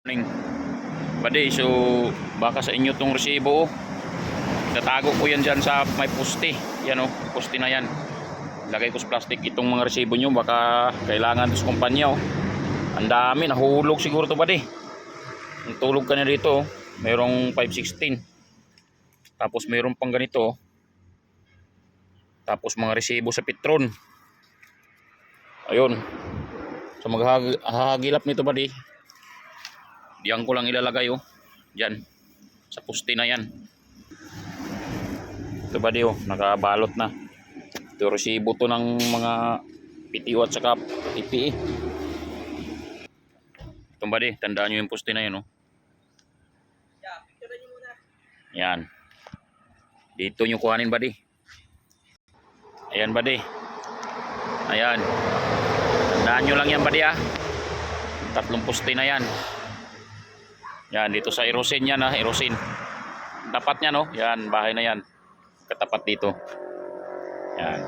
Morning. Bade, so baka sa inyo tong resibo. Tatago ko yan dyan sa may poste. Yan o, poste na yan. Lagay ko sa plastic itong mga resibo nyo. Baka kailangan to sa kumpanya o. Ang dami, nahulog siguro to bade. Tulog ka na dito. Mayroong 516. Tapos mayroong pang ganito. Tapos mga resibo sa Petron. Ayun. So maghahagilap nito bade. Diyan ko lang ilalagay oh. Diyan. Sa poste na yan. Ito ba di oh. Nakabalot na. Ito resibo to ng mga PTO at saka PPE. Ito ba di. Tandaan nyo yung poste na yan oh. Yan. Dito nyo kuhanin ba di. Ayan ba di. Ayan. Tandaan nyo lang yan ba di ah. Tatlong poste na yan. Yan, dito sa Erosin yan ha, Erosin. Tapat niya no, yan, bahay na yan. Katapat dito. Yan.